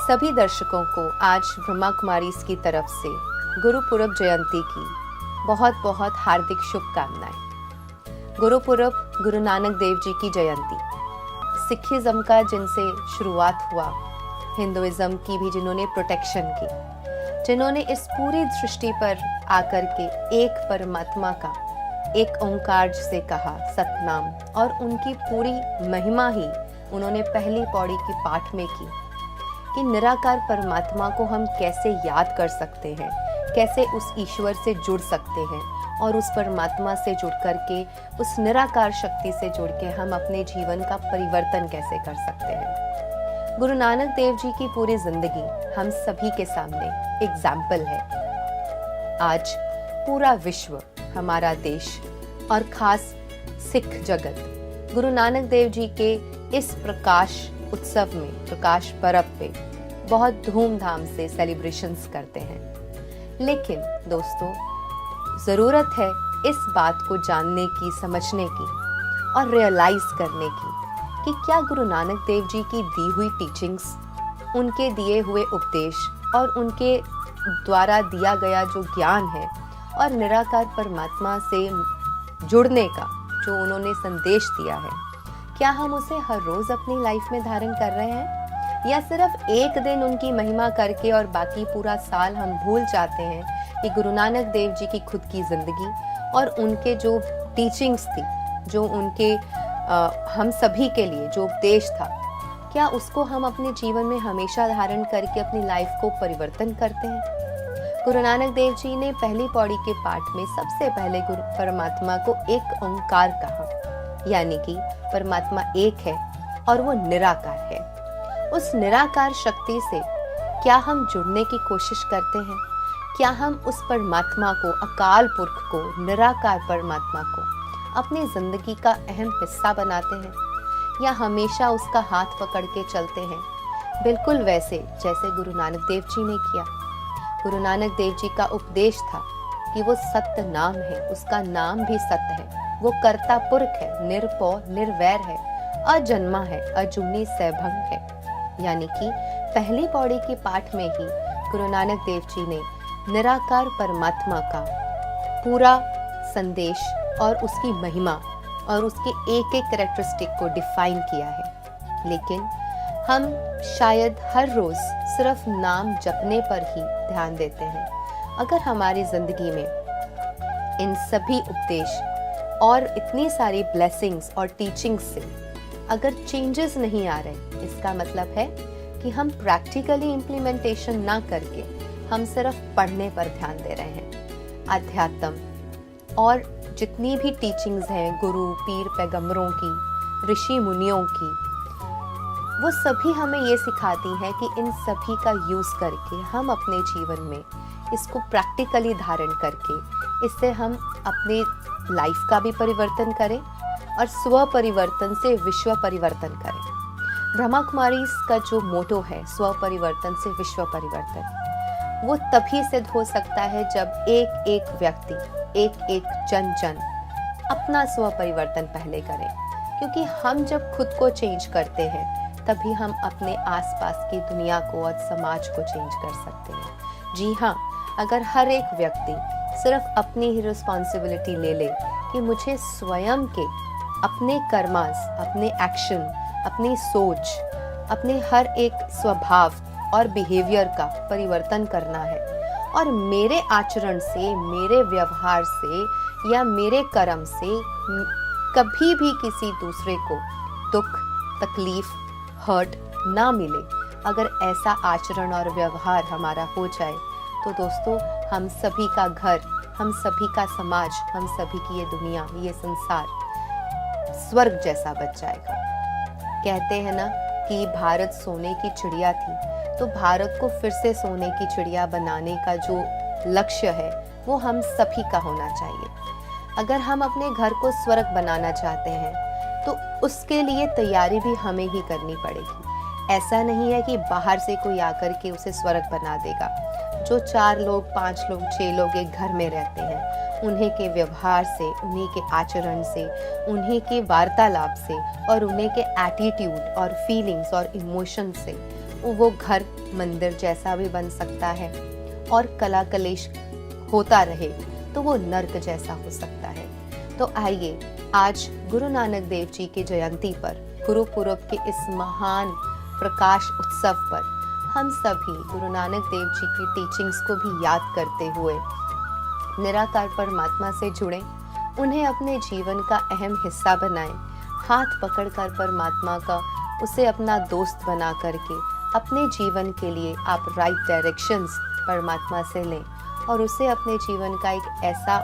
सभी दर्शकों को आज ब्रह्मा कुमारीज की तरफ से गुरु पूरब जयंती की बहुत बहुत हार्दिक शुभकामनाएं। गुरु पूरब गुरु नानक देव जी की जयंती, सिखिज्म का जिनसे शुरुआत हुआ, हिंदुइज्म की भी जिन्होंने प्रोटेक्शन की, जिन्होंने इस पूरी सृष्टि पर आकर के एक परमात्मा का एक ओंकार से कहा सतनाम, और उनकी पूरी महिमा ही उन्होंने पहली पौड़ी की पाठ में की कि निराकार परमात्मा को हम कैसे याद कर सकते हैं, कैसे उस ईश्वर से जुड़ सकते हैं और उस परमात्मा से जुड़ करके उस निराकार शक्ति से जुड़ के हम अपने जीवन का परिवर्तन कैसे कर सकते हैं। गुरु नानक देव जी की पूरी जिंदगी हम सभी के सामने एग्जाम्पल है। आज पूरा विश्व, हमारा देश और खास सिख जगत गुरु नानक देव जी के इस प्रकाश उत्सव में, प्रकाश पर्व पे बहुत धूमधाम से सेलिब्रेशंस करते हैं। लेकिन दोस्तों, जरूरत है इस बात को जानने की, समझने की और रियलाइज करने की कि क्या गुरु नानक देव जी की दी हुई टीचिंग्स, उनके दिए हुए उपदेश और उनके द्वारा दिया गया जो ज्ञान है और निराकार परमात्मा से जुड़ने का जो उन्होंने संदेश दिया है, क्या हम उसे हर रोज अपनी लाइफ में धारण कर रहे हैं, या सिर्फ एक दिन उनकी महिमा करके और बाकी पूरा साल हम भूल जाते हैं कि गुरु नानक देव जी की खुद की जिंदगी और उनके जो टीचिंग्स थी, जो उनके हम सभी के लिए जो उपदेश था, क्या उसको हम अपने जीवन में हमेशा धारण करके अपनी लाइफ को परिवर्तन करते हैं। गुरु नानक देव जी ने पहली पौड़ी के पाठ में सबसे पहले गुरु परमात्मा को एक ओंकार कहा, यानी कि परमात्मा एक है और वो निराकार है। उस निराकार शक्ति से क्या हम जुड़ने की कोशिश करते हैं? क्या हम उस परमात्मा को, अकाल पुरख को, निराकार परमात्मा को अपनी जिंदगी का अहम हिस्सा बनाते हैं, या हमेशा उसका हाथ पकड़ के चलते हैं, बिल्कुल वैसे जैसे गुरु नानक देव जी ने किया। गुरु नानक देव जी का उपदेश था कि वो सत्य नाम है, उसका नाम भी सत्य है, वो कर्ता पुरख है, निरपौ निर्वैर है, अजन्मा है, अजूनी सैभंग है। यानी कि पहली पौड़ी के पाठ में ही गुरु नानक देव जी ने निराकार परमात्मा का पूरा संदेश और उसकी महिमा और उसके एक एक कैरेक्टरिस्टिक को डिफाइन किया है। लेकिन हम शायद हर रोज सिर्फ नाम जपने पर ही ध्यान देते हैं। अगर हमारी जिंदगी में इन सभी उपदेश और इतनी सारी ब्लेसिंग्स और टीचिंग्स से अगर चेंजेस नहीं आ रहे, इसका मतलब है कि हम प्रैक्टिकली इम्प्लीमेंटेशन ना करके हम सिर्फ पढ़ने पर ध्यान दे रहे हैं। अध्यात्म और जितनी भी टीचिंग्स हैं गुरु पीर पैगंबरों की, ऋषि मुनियों की, वो सभी हमें ये सिखाती हैं कि इन सभी का यूज़ करके हम अपने जीवन में इसको प्रैक्टिकली धारण करके इससे हम अपने लाइफ का भी परिवर्तन करें और स्व परिवर्तन से विश्व परिवर्तन करें। ब्रह्मा कुमारीज का जो मोटो है, स्व परिवर्तन से विश्व परिवर्तन, वो तभी सिद्ध हो सकता है जब एक एक व्यक्ति, एक एक जन जन अपना स्व परिवर्तन पहले करें। क्योंकि हम जब खुद को चेंज करते हैं तभी हम अपने आसपास की दुनिया को और समाज को चेंज कर सकते हैं। जी हाँ, अगर हर एक व्यक्ति सिर्फ अपनी ही रिस्पॉन्सिबिलिटी ले ले कि मुझे स्वयं के अपने कर्मास, अपने एक्शन, अपनी सोच, अपने हर एक स्वभाव और बिहेवियर का परिवर्तन करना है और मेरे आचरण से, मेरे व्यवहार से या मेरे कर्म से कभी भी किसी दूसरे को दुख, तकलीफ, हर्ट ना मिले, अगर ऐसा आचरण और व्यवहार हमारा हो जाए तो दोस्तों, हम सभी का घर, हम सभी का समाज, हम सभी की ये दुनिया, ये संसार स्वर्ग जैसा बच जाएगा। कहते हैं ना कि भारत सोने की चिड़िया थी, तो भारत को फिर से सोने की चिड़िया बनाने का जो लक्ष्य है वो हम सभी का होना चाहिए। अगर हम अपने घर को स्वर्ग बनाना चाहते हैं तो उसके लिए तैयारी भी हमें ही करनी पड़ेगी। ऐसा नहीं है कि बाहर से कोई आकर के उसे स्वर्ग बना देगा। जो 4 लोग, 5 लोग, 6 लोग एक घर में रहते हैं, उन्हीं के व्यवहार से, उन्हीं के आचरण से, उन्हीं के वार्तालाप से और उन्हीं के एटीट्यूड और फीलिंग्स और इमोशन से वो घर मंदिर जैसा भी बन सकता है, और कला कलेश होता रहे तो वो नर्क जैसा हो सकता है। तो आइए आज गुरु नानक देव जी की जयंती पर, गुरु पुरब के इस महान प्रकाश उत्सव पर हम सभी गुरु नानक देव जी की टीचिंग्स को भी याद करते हुए निराकार परमात्मा से जुड़ें, उन्हें अपने जीवन का अहम हिस्सा बनाएं, हाथ पकड़कर परमात्मा का उसे अपना दोस्त बना करके अपने जीवन के लिए आप राइट डायरेक्शंस परमात्मा से लें और उसे अपने जीवन का एक ऐसा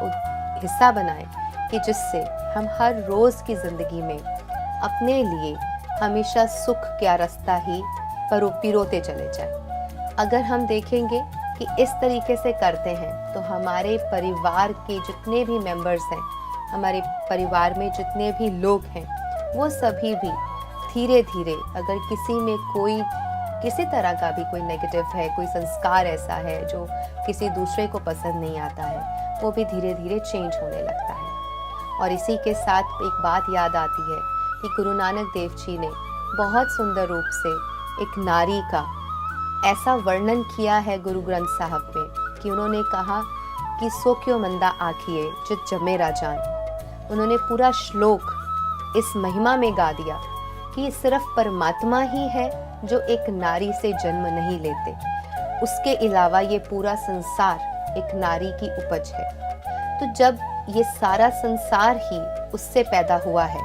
हिस्सा बनाएं कि जिससे हम हर रोज की जिंदगी में अपने लिए हमेशा सुख का रास्ता ही पिरोते चले जाएं। अगर हम देखेंगे कि इस तरीके से करते हैं तो हमारे परिवार के जितने भी मेंबर्स हैं, हमारे परिवार में जितने भी लोग हैं, वो सभी भी धीरे धीरे, अगर किसी में कोई किसी तरह का भी कोई नेगेटिव है, कोई संस्कार ऐसा है जो किसी दूसरे को पसंद नहीं आता है, वो भी धीरे धीरे चेंज होने लगता है। और इसी के साथ एक बात याद आती है कि गुरु नानक देव जी ने बहुत सुंदर रूप से एक नारी का ऐसा वर्णन किया है गुरु ग्रंथ साहब में कि उन्होंने कहा कि सो क्यों मंदा आखिए जित जमे राजान। उन्होंने पूरा श्लोक इस महिमा में गा दिया कि सिर्फ परमात्मा ही है जो एक नारी से जन्म नहीं लेते, उसके अलावा ये पूरा संसार एक नारी की उपज है। तो जब ये सारा संसार ही उससे पैदा हुआ है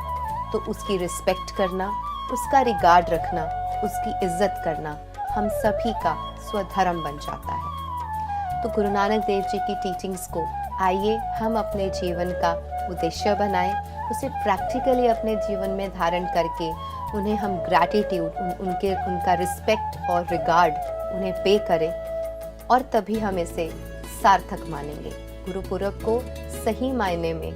तो उसकी रिस्पेक्ट करना, उसका रिगार्ड रखना, उसकी इज्जत करना हम सभी का स्वधर्म बन जाता है। तो गुरु नानक देव जी की टीचिंग्स को आइए हम अपने जीवन का उद्देश्य बनाएं, उसे प्रैक्टिकली अपने जीवन में धारण करके उन्हें हम ग्रैटिट्यूड, उनका रिस्पेक्ट और रिगार्ड उन्हें पे करें, और तभी हम इसे सार्थक मानेंगे। गुरु पुरब को सही मायने में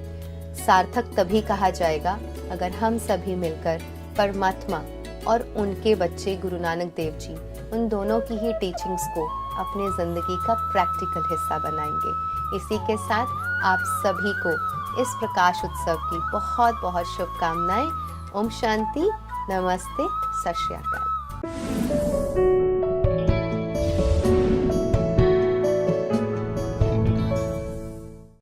सार्थक तभी कहा जाएगा अगर हम सभी मिलकर परमात्मा और उनके बच्चे गुरु नानक देव जी, उन दोनों की ही टीचिंग्स को अपने जिंदगी का प्रैक्टिकल हिस्सा बनाएंगे। इसी के साथ आप सभी को इस प्रकाश उत्सव की बहुत बहुत शुभकामनाएं। ओम शांति, नमस्ते, सत श्री अकाल।